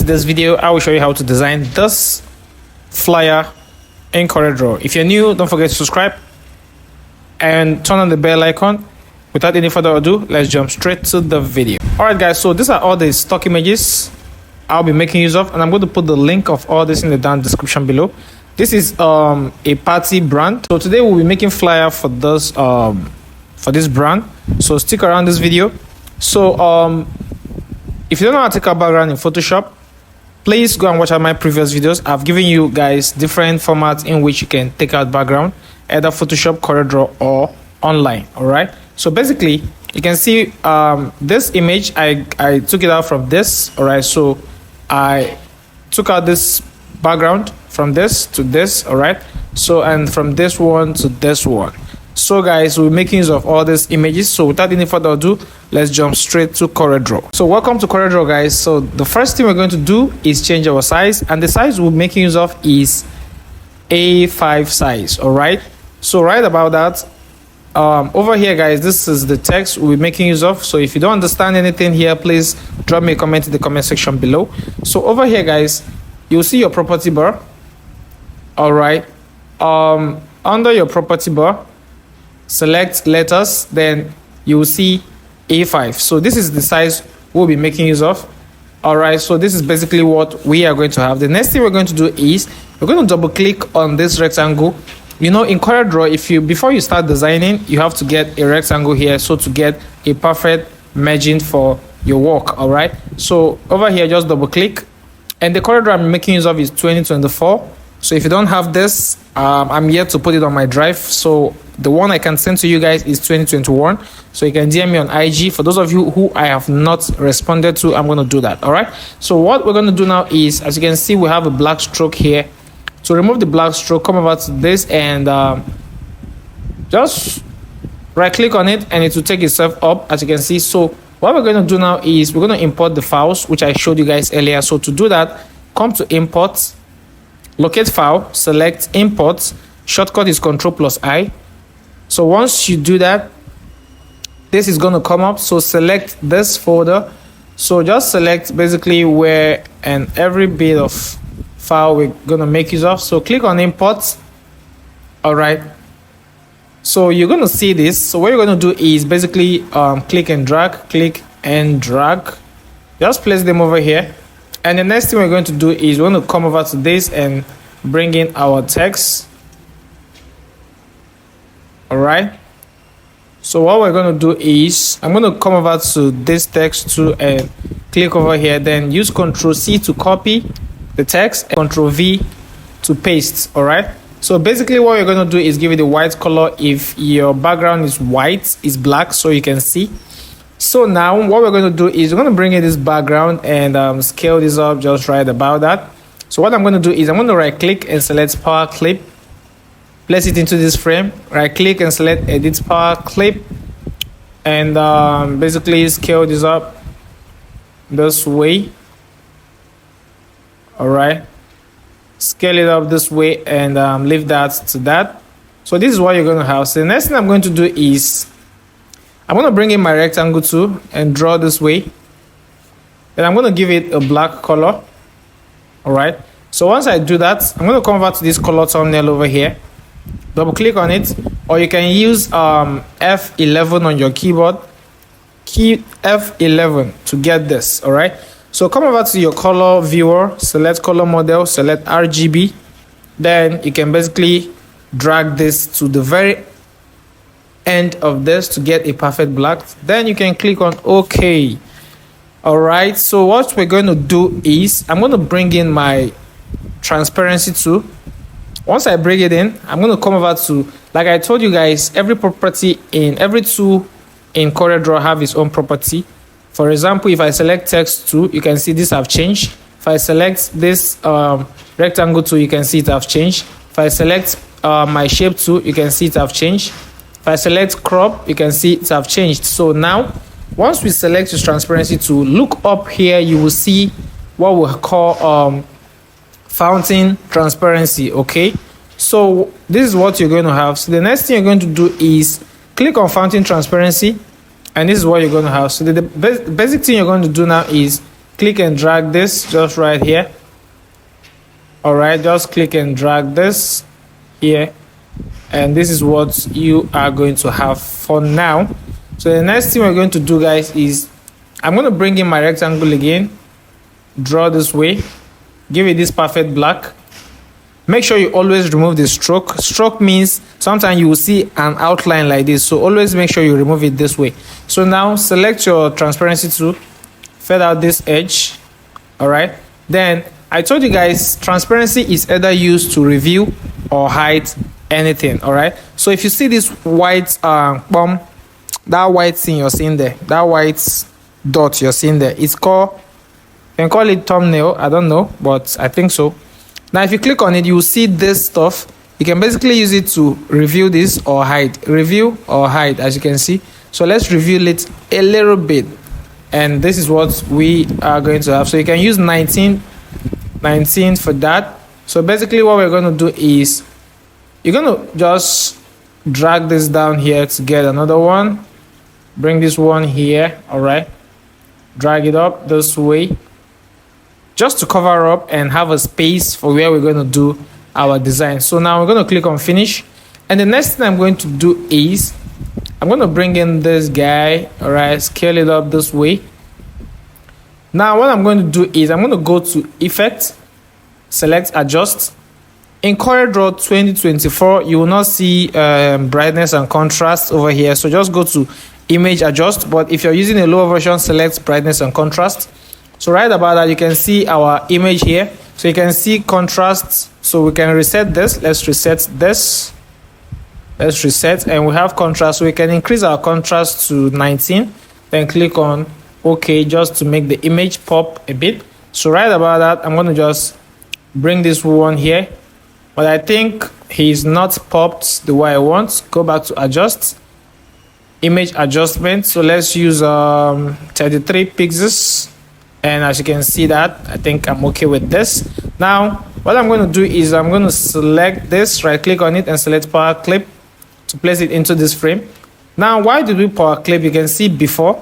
into this video, I will show you how to design this flyer in CorelDraw. If you're new, don't forget to subscribe and turn on the bell icon. Without any further ado, let's jump straight to the video. Alright guys, so these are all the stock images I'll be making use of, and I'm going to put the link of all this in the down description below. This is a party brand, so today we'll be making flyer for this brand, so stick around this video. So if you don't know how to take a background in Photoshop, please go and watch out my previous videos. I've given you guys different formats in which you can take out background, either Photoshop, CorelDraw, or online. All right, so basically you can see this image, I took it out from this. All right, so I took out this background from this to this. All right, so and from this one to this one. So guys, we're making use of all these images, so without any further ado, let's jump straight to CorelDraw. So welcome to CorelDraw guys. So the first thing we're going to do is change our size, and the size we're making use of is A5 size. All right, so right about that, over here guys, this is the text we'll be making use of. So if you don't understand anything here, please drop me a comment in the comment section below. So over here guys, you'll see your property bar. All right, under your property bar, select letters, then you will see A5. So this is the size we'll be making use of. All right, so this is basically what we are going to have. The next thing we're going to do is we're going to double click on this rectangle. You know, in CorelDraw, before you start designing, you have to get a rectangle here, so to get a perfect margin for your work. All right, so over here, just double click, and the CorelDraw I'm making use of is 2024. So if you don't have this, I'm yet to put it on my drive. So the one I can send to you guys is 2021. So you can DM me on IG. For those of you who I have not responded to, I'm going to do that. All right, so what we're going to do now is, as you can see, we have a black stroke here. To remove the black stroke, come over to this and just right click on it, and it will take itself up, as you can see. So what we're going to do now is we're going to import the files which I showed you guys earlier. So to do that, come to import, locate file, select import, shortcut is Ctrl+I. So once you do that, this is going to come up. So select this folder. So just select basically where and every bit of file we're going to make use of. So click on import. All right, so you're going to see this. So what you're going to do is basically click and drag, just place them over here. And the next thing we're going to do is we're going to come over to this and bring in our text. All right, so what we're going to do is I'm going to come over to this text too and click over here, then use Ctrl+C to copy the text and Ctrl+V to paste. All right, so basically what you're going to do is give it a white color if your background is white, is black, so you can see. So now what we're going to do is we're going to bring in this background and scale this up just right about that. So what I'm going to do is I'm going to right click and select power clip, place it into this frame, right click and select edit power clip, and basically scale this up this way. All right, scale it up this way and leave that to that. So this is what you're going to have. So the next thing I'm going to do is I'm going to bring in my rectangle too and draw this way. Then I'm going to give it a black color. All right, so once I do that, I'm going to come over to this color thumbnail over here, double click on it, or you can use F11 on your keyboard, key F11 to get this. All right, so come over to your color viewer, select color model, select RGB, then you can basically drag this to the very end of this to get a perfect black. Then you can click on OK. All right, so what we're going to do is I'm going to bring in my transparency tool. Once I bring it in, I'm going to come over to, like I told you guys, every property in every tool in CorelDraw have its own property. For example, if I select text tool, you can see this have changed. If I select this rectangle tool, you can see it have changed. If I select my shape tool, you can see it have changed. If I select crop, you can see it have changed. So now, once we select this transparency tool, look up here, you will see what we call fountain transparency. Okay, so this is what you're going to have. So the next thing you're going to do is click on fountain transparency, and this is what you're going to have. So the basic thing you're going to do now is click and drag this just right here. All right, just click and drag this here, and this is what you are going to have for now. So the next thing we're going to do, guys, is I'm going to bring in my rectangle again, draw this way, give it this perfect black. Make sure you always remove the stroke. Stroke means sometimes you will see an outline like this, so always make sure you remove it this way. So now select your transparency tool, fade out this edge. All right, then I told you guys transparency is either used to reveal or hide anything. All right, so if you see this white bomb, that white thing you're seeing there, that white dot you're seeing there, it's called, you can call it thumbnail, I don't know, but I think so. Now if you click on it, you will see this stuff. You can basically use it to reveal this or hide, review or hide, as you can see. So let's reveal it a little bit, and this is what we are going to have. So you can use 19 for that. So basically what we're going to do is you're going to just drag this down here to get another one, bring this one here. All right, drag it up this way just to cover up and have a space for where we're going to do our design. So now we're going to click on finish, and the next thing I'm going to do is I'm going to bring in this guy. All right, scale it up this way. Now what I'm going to do is I'm going to go to effect, select adjust. In CorelDraw 2024 you will not see brightness and contrast over here, so just go to image adjust. But if you're using a lower version, select brightness and contrast. So right about that, you can see our image here. So you can see contrast. So we can reset this. Let's reset this. Let's reset, and we have contrast. So we can increase our contrast to 19. Then click on OK just to make the image pop a bit. So right about that, I'm going to just bring this one here. But I think he's not popped the way I want. Go back to adjust, image adjustment. So let's use 33 pixels. And as you can see that, I think I'm okay with this. Now, what I'm going to do is I'm going to select this, right click on it and select power clip to place it into this frame. Now, why did we power clip? You can see before.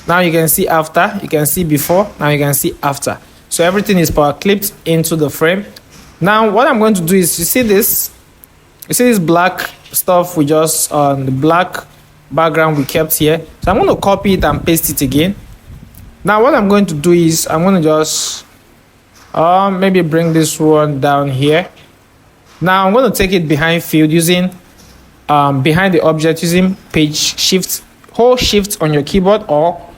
Now you can see after. You can see before. Now you can see after. So everything is power clipped into the frame. Now, what I'm going to do is, you see this black stuff we just on the black background we kept here. So I'm going to copy it and paste it again. Now what I'm going to do is I'm going to just maybe bring this one down here. Now I'm going to take it behind field using behind the object using page shift, hold shift on your keyboard, or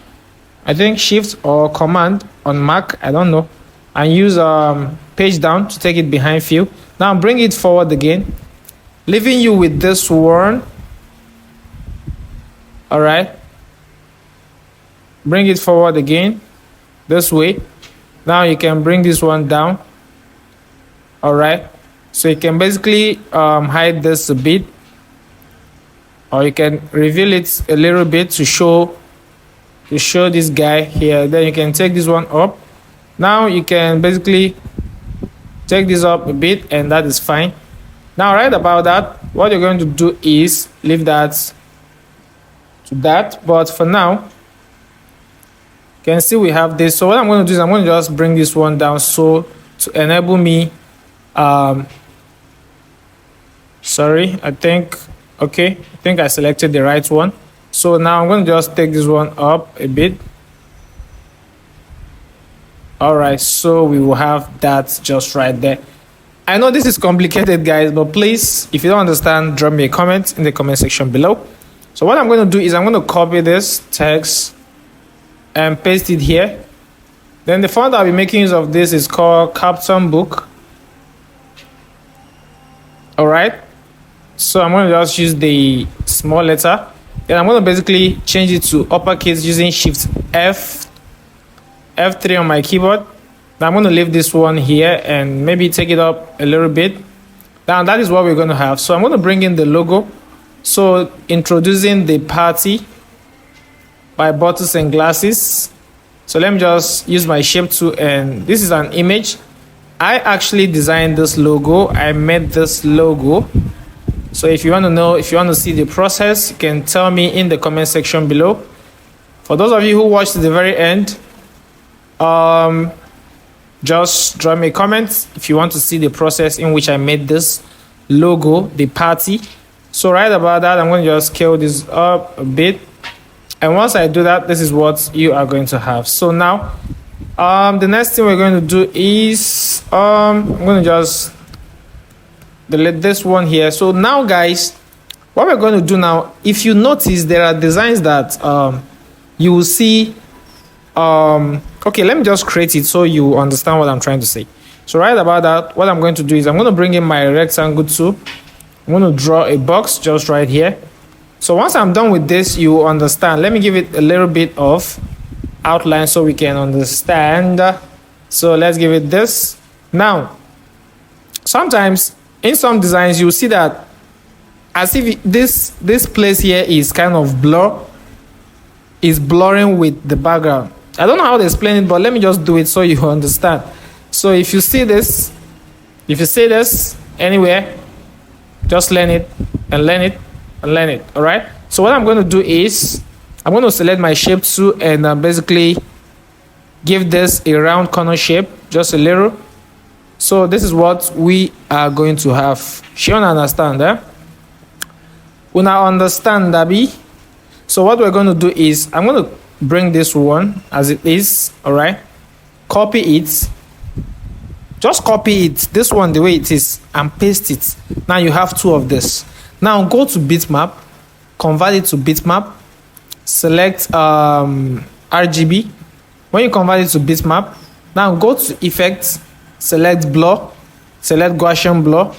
I think shift or command on Mac, I don't know, and use page down to take it behind field. Now bring it forward again, leaving you with this one. All right, bring it forward again this way. Now you can bring this one down. All right, so you can basically hide this a bit, or you can reveal it a little bit to show this guy here. Then you can take this one up. Now you can basically take this up a bit, and that is fine. Now right about that, what you're going to do is leave that to that. But for now, you can see we have this. So what I'm going to do is I'm going to just bring this one down so to enable me sorry, I think I selected the right one. So now I'm going to just take this one up a bit. All right, so we will have that just right there. I know this is complicated, guys, but please, if you don't understand, drop me a comment in the comment section below. So what I'm going to do is I'm going to copy this text and paste it here. Then the font I'll be making use of this is called Captain Book. All right, so I'm going to just use the small letter. Then I'm going to basically change it to uppercase using Shift F3 on my keyboard. Now I'm going to leave this one here and maybe take it up a little bit. Now that is what we're going to have. So I'm going to bring in the logo. So introducing the party by Bottles and Glasses. So let me just use my shape tool, and this is an image. I actually designed this logo. I made this logo. So if you want to know, if you want to see the process, you can tell me in the comment section below. For those of you who watched to the very end, just drop me a comment if you want to see the process in which I made this logo, the party. So right about that, I'm going to just scale this up a bit, and once I do that, this is what you are going to have. So now the next thing we're going to do is I'm going to just delete this one here. So now guys, what we're going to do now, if you notice, there are designs that you will see. Okay, let me just create it so you understand what I'm trying to say. So right about that, what I'm going to do is I'm going to bring in my rectangle tool. I'm going to draw a box just right here. So once I'm done with this, you understand. Let me give it a little bit of outline so we can understand. So let's give it this. Now, sometimes in some designs, you see that as if this place here is kind of blurring with the background. I don't know how to explain it, but let me just do it so you understand. So if you see this anywhere, just learn it and learn it and learn it. All right. So what I'm going to do is I'm going to select my shape tool and basically give this a round corner shape, just a little. So this is what we are going to have. Sure, understand, eh? We now understand, Dabi. So what we're going to do is I'm going to bring this one as it is. All right. Copy it. Just copy it, this one the way it is, and paste it. Now you have two of this. Now go to bitmap, convert it to bitmap, select RGB. When you convert it to bitmap, now go to effects, select blur, select Gaussian blur.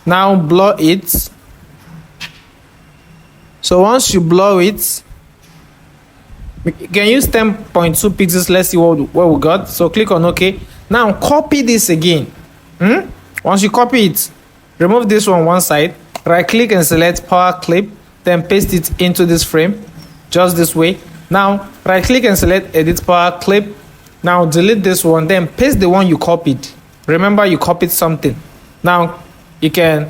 Now blur it. So once you blur it, we can use 10.2 pixels. Let's see what we got. So click on OK. Now copy this again. Once you copy it, remove this one side, right click and select power clip, then paste it into this frame just this way. Now right click and select edit power clip. Now delete this one, then paste the one you copied. Remember you copied something. Now you can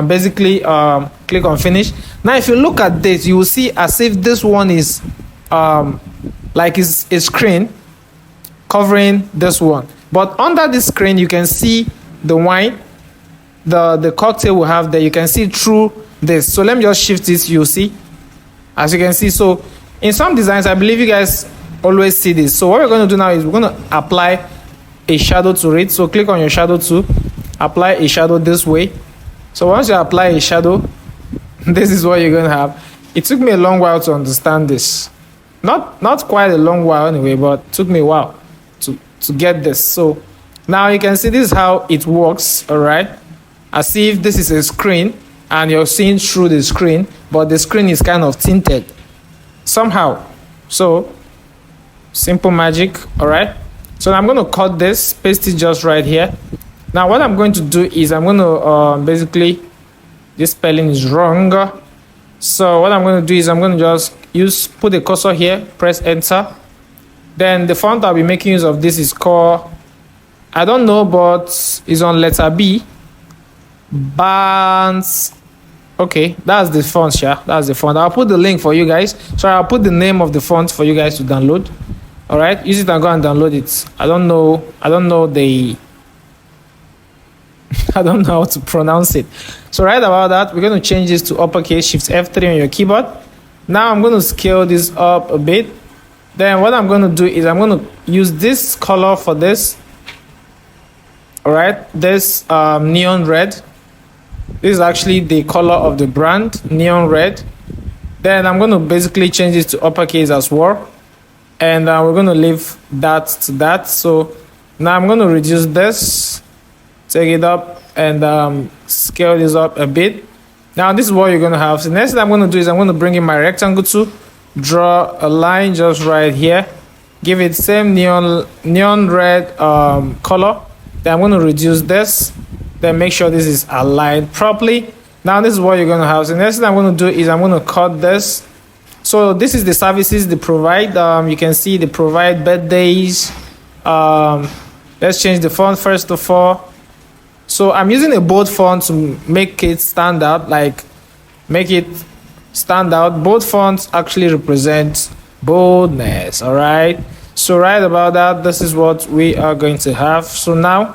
basically click on finish. Now if you look at this, you will see as if this one is like it's a screen covering this one. But under this screen, you can see the wine, the cocktail we have there. You can see through this. So let me just shift this. You'll see, as you can see. So in some designs, I believe you guys always see this. So what we're going to do now is we're going to apply a shadow to it. So click on your shadow tool, apply a shadow this way. So once you apply a shadow, this is what you're going to have. It took me a long while to understand this. Not quite a long while anyway, but it took me a while to get this. So now you can see this is how it works. All right, as if this is a screen and you're seeing through the screen, but the screen is kind of tinted somehow. So simple magic. All right, so I'm going to cut this, paste it just right here. Now what I'm going to do is I'm going to basically, this spelling is wrong. So what I'm going to do is I'm going to just put the cursor here, press enter. Then the font I'll be making use of this is called, I don't know, but it's on letter B. Barnes. Okay, that's the font, yeah. That's the font. I'll put the link for you guys. Sorry, I'll put the name of the font for you guys to download. All right, use it and go and download it. I don't know the I don't know how to pronounce it. So right about that, we're going to change this to uppercase, Shift F3 on your keyboard. Now I'm going to scale this up a bit. Then what I'm going to do is I'm going to use this color for this. All right, this neon red. This is actually the color of the brand, neon red. Then I'm going to basically change this to uppercase as well. And we're going to leave that to that. So now I'm going to reduce this, take it up, and scale this up a bit. Now this is what you're going to have. So next thing I'm going to do is I'm going to bring in my rectangle tool, draw a line just right here, give it same neon red color. Then I'm going to reduce this, then make sure this is aligned properly. Now this is what you're going to have. So next thing I'm going to do is I'm going to cut this. So this is the services they provide. You can see they provide birthdays. Let's change the font first of all. So I'm using a bold font to make it stand out, like make it stand out. Bold fonts actually represent boldness. All right. So right about that, this is what we are going to have. So now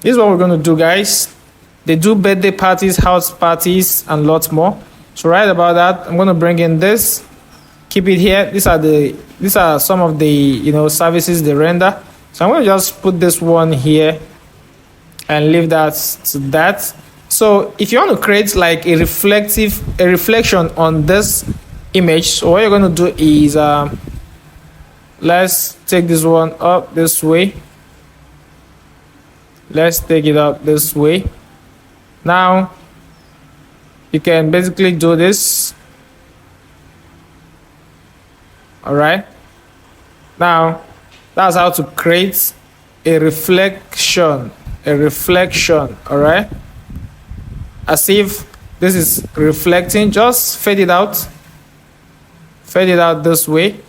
this is what we're going to do, guys. They do birthday parties, house parties, and lots more. So right about that, I'm going to bring in this, keep it here. These are some of the services they render. So I'm going to just put this one here and leave that to that. So if you want to create like a reflection on this image, so what you're going to do is let's take this one up this way. Let's take it up this way. Now you can basically do this. All right, now that's how to create a reflection. All right, as if this is reflecting. Just fade it out this way.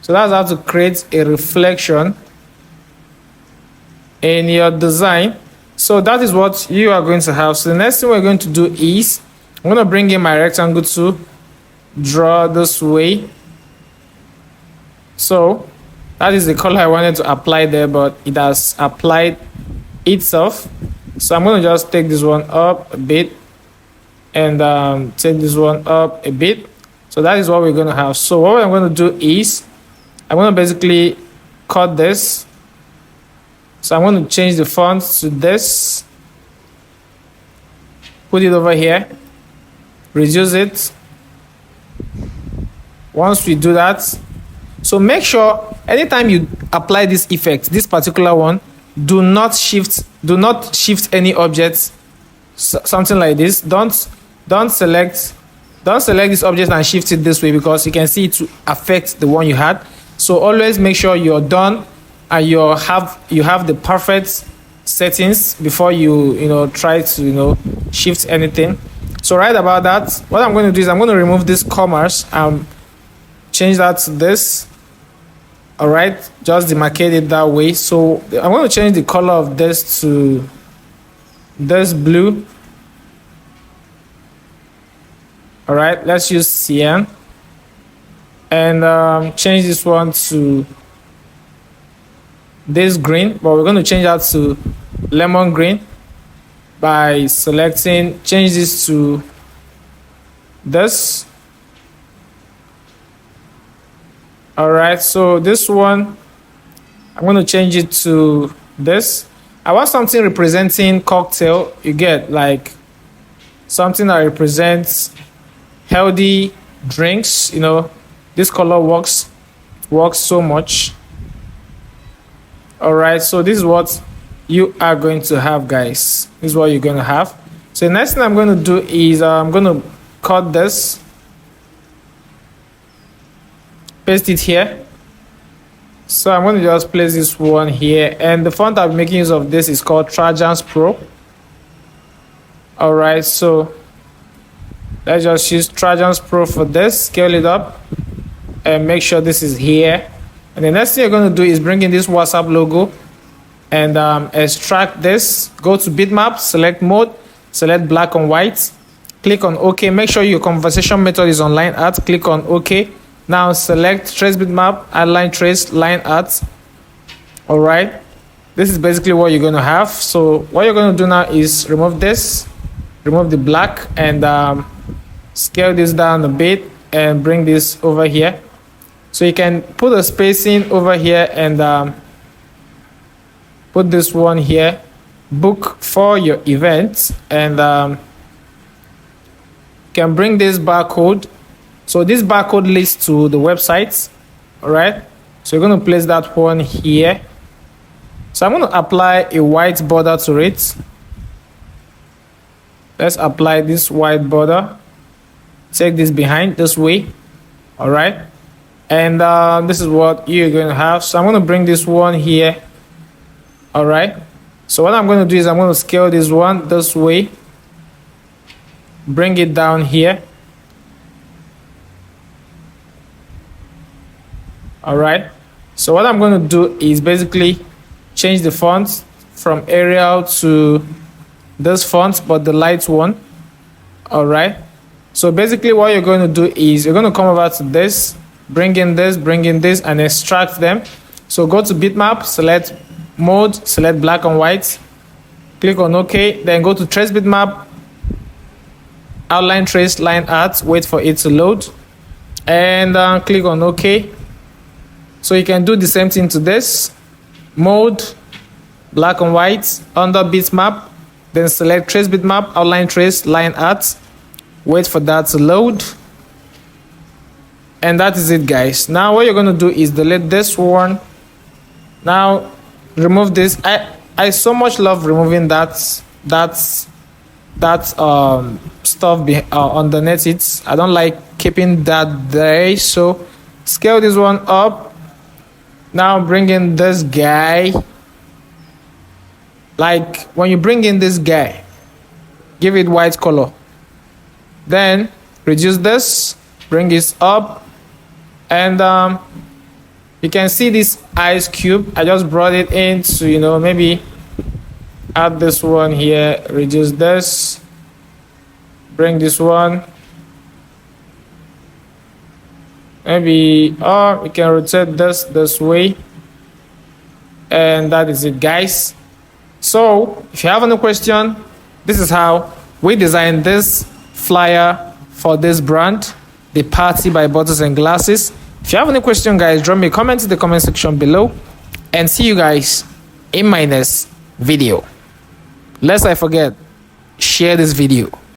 So that's how to create a reflection in your design. So that is what you are going to have. So the next thing we're going to do is I'm going to bring in my rectangle to draw this way. So that is the color I wanted to apply there, but it has applied itself. So I'm going to just take this one up a bit and take this one up a bit. So that is what we're going to have. So what I'm going to do is I'm going to basically cut this. So I'm going to change the font to this, put it over here, reduce it. Once we do that, so make sure anytime you apply this effect, this particular one, do not shift any objects. Something like this. Don't select this object and shift it this way, because you can see it to affect the one you had. So always make sure you're done and you have the perfect settings before you try to shift anything. So right about that, what I'm going to do is I'm going to remove these commas and change that to this. All right, just demarcate it that way. So I'm going to change the color of this to this blue. All right, let's use cyan and change this one to this green, but we're going to change that to lemon green by change this to this. All right, so this one I'm going to change it to this. I want something representing cocktail. You get like something that represents healthy drinks. This color works so much. All right, so this is what you are going to have, guys. This is what you're going to have. So the next thing I'm going to do is I'm going to cut this, paste it here. So I'm going to just place this one here, and the font I'm making use of this is called Trojans Pro. All right, so let's just use Trojans Pro for this. Scale it up and make sure this is here. And the next thing you're going to do is bring in this WhatsApp logo and extract this. Go to bitmap, select mode, select black and white, click on OK. Make sure your conversation method is on line art. Click on OK. Now select trace bitmap, add line trace, line art. All right, this is basically what you're going to have. So what you're going to do now is remove this, remove the black, and scale this down a bit and bring this over here. So you can put a spacing over here and put this one here, book for your event, and you can bring this barcode. So this barcode leads to the website. All right, so you're going to place that one here. So I'm going to apply a white border to it. Let's apply this white border. Take this behind this way. All right, and this is what you're going to have. So I'm going to bring this one here. All right, so what I'm going to do is I'm going to scale this one this way, bring it down here. All right, so what I'm going to do is basically change the font from Arial to this font, but the light one. All right, so basically what you're going to do is you're going to come over to this, bring in this, and extract them. So go to bitmap, select mode, select black and white, click on OK, then go to trace bitmap, outline trace line art, wait for it to load, and click on OK. So you can do the same thing to this. Mode, black and white, under bitmap, then select trace bitmap, outline trace line art, wait for that to load. And that is it, guys. Now what you're going to do is delete this one. Now remove this. I so much love removing that stuff underneath it. I don't like keeping that there, so scale this one up. Now bring in this guy. Like when you bring in this guy, give it white color, then reduce this, bring it up, and you can see this ice cube. I just brought it in to, you know, maybe add this one here, reduce this, bring this one, maybe, or we can rotate this way, and that is it, guys. So if you have any question, this is how we designed this flyer for this brand, the Party by Bottles and Glasses. If you have any question, guys, drop me a comment in the comment section below, and see you guys in my next video. Lest I forget, share this video.